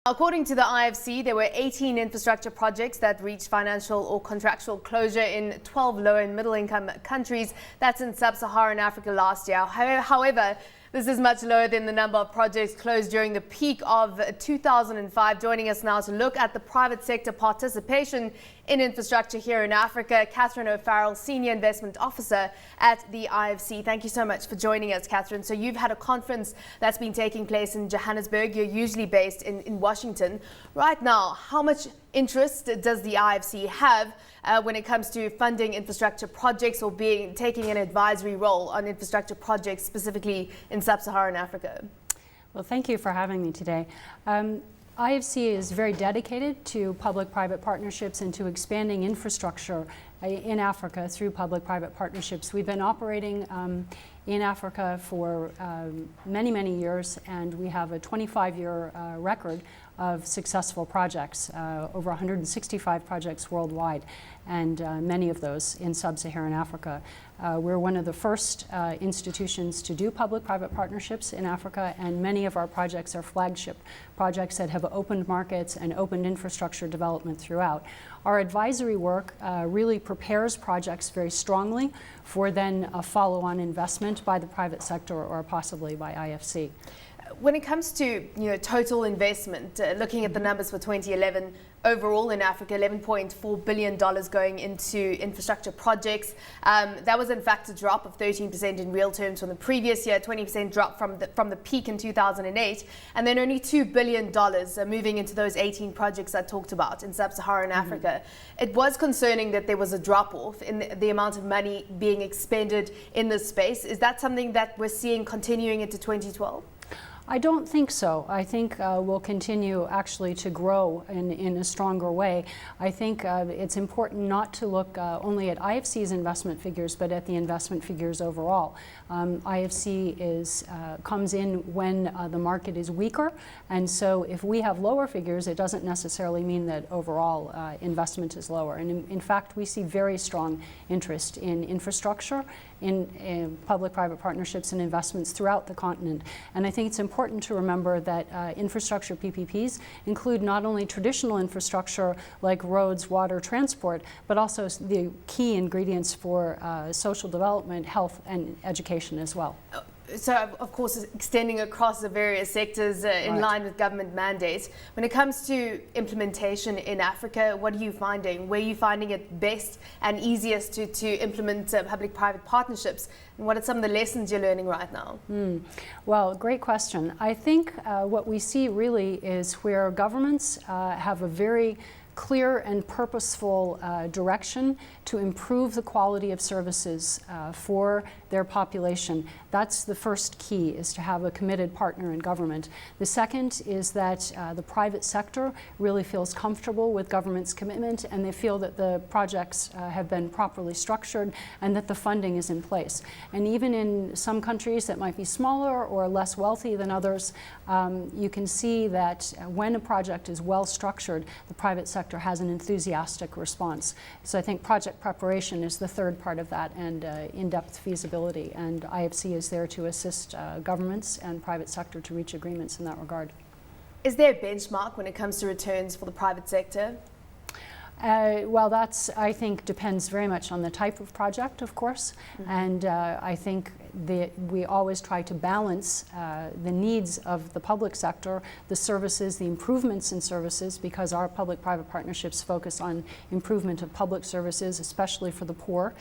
According to the IFC, there were 18 infrastructure projects that reached financial or contractual closure in 12 low and middle income countries. That's in sub-Saharan Africa last year. However, this is much lower than the number of projects closed during the peak of 2005. Joining us now to look at the private sector participation in infrastructure here in Africa, Catherine O'Farrell, Senior Investment Officer at the IFC. Thank you so much for joining us, Catherine. So you've had a conference that's been taking place in Johannesburg. You're usually based in Washington. Right now, how much interest does the IFC have when it comes to funding infrastructure projects or taking an advisory role on infrastructure projects, specifically in sub-Saharan Africa? Well, thank you for having me today. IFC is very dedicated to public-private partnerships and to expanding infrastructure in Africa through public-private partnerships. We've been operating in Africa for many, many years, and we have a 25-year record of successful projects, over 165 projects worldwide, and many of those in sub-Saharan Africa. We're one of the first institutions to do public-private partnerships in Africa, and many of our projects are flagship projects that have opened markets and opened infrastructure development throughout. Our advisory work really prepares projects very strongly for then a follow-on investment by the private sector or possibly by IFC. When it comes to total investment, looking at the numbers for 2011, overall in Africa, $11.4 billion going into infrastructure projects. That was in fact a drop of 13% in real terms from the previous year, 20% drop from the peak in 2008, and then only $2 billion moving into those 18 projects I talked about in sub-Saharan Africa. It was concerning that there was a drop-off in the amount of money being expended in this space. Is that something that we're seeing continuing into 2012? I don't think so. I think we'll continue actually to grow in a stronger way. I think it's important not to look only at IFC's investment figures, but at the investment figures overall. IFC comes in when the market is weaker, and so if we have lower figures, it doesn't necessarily mean that overall investment is lower. And in fact, we see very strong interest in infrastructure, in public-private partnerships and investments throughout the continent. And I think it's important to remember that infrastructure PPPs include not only traditional infrastructure like roads, water, transport, but also the key ingredients for social development, health, and education as well. So, of course, extending across the various sectors in line with government mandates. When it comes to implementation in Africa, what are you finding? Where are you finding it best and easiest to implement public-private partnerships? And what are some of the lessons you're learning right now? Well, great question. I think what we see really is where governments have a very clear and purposeful direction to improve the quality of services for their population. That's the first key, is to have a committed partner in government. The second is that the private sector really feels comfortable with government's commitment, and they feel that the projects have been properly structured and that the funding is in place. And even in some countries that might be smaller or less wealthy than others, you can see that when a project is well structured, the private sector has an enthusiastic response. So I think project preparation is the third part of that, and in-depth feasibility. And IFC is there to assist governments and private sector to reach agreements in that regard. Is there a benchmark when it comes to returns for the private sector? Well, that's, I think, depends very much on the type of project, of course. And I think we always try to balance the needs of the public sector, the services, the improvements in services, because our public-private partnerships focus on improvement of public services, especially for the poor,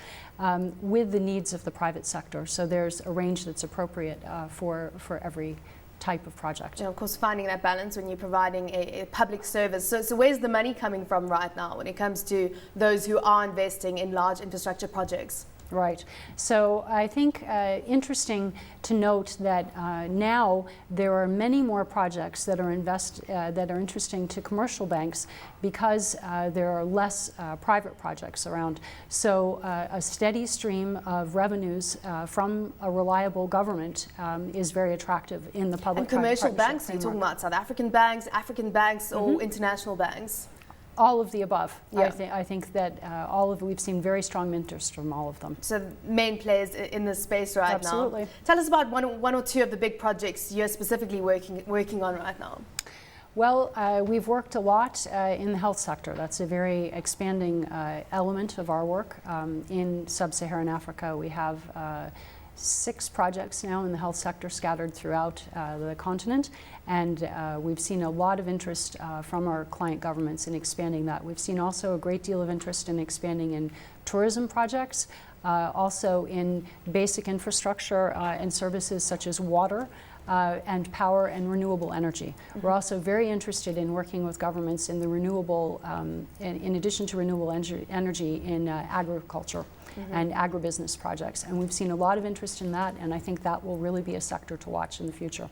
with the needs of the private sector. So there's a range that's appropriate for every type of project. Of course, finding that balance when you're providing a public service. So where's the money coming from right now when it comes to those who are investing in large infrastructure projects? Right. So I think interesting to note that now there are many more projects that are interesting to commercial banks because there are less private projects around. So a steady stream of revenues from a reliable government is very attractive in the public. And commercial banks, you're talking about South African banks, or international banks? All of the above. Yeah. I think that we've seen very strong interest from all of them. So main players in this space right now. Absolutely. Tell us about one or two of the big projects you're specifically working on right now. Well, we've worked a lot in the health sector. That's a very expanding element of our work. In sub-Saharan Africa, we have 6 projects now in the health sector scattered throughout the continent, and we've seen a lot of interest from our client governments in expanding that. We've seen also a great deal of interest in expanding in tourism projects, also in basic infrastructure and services such as water, and power and renewable energy. Mm-hmm. We're also very interested in working with governments in the renewable, in addition to renewable energy in agriculture. Mm-hmm. And agribusiness projects. And we've seen a lot of interest in that, and I think that will really be a sector to watch in the future.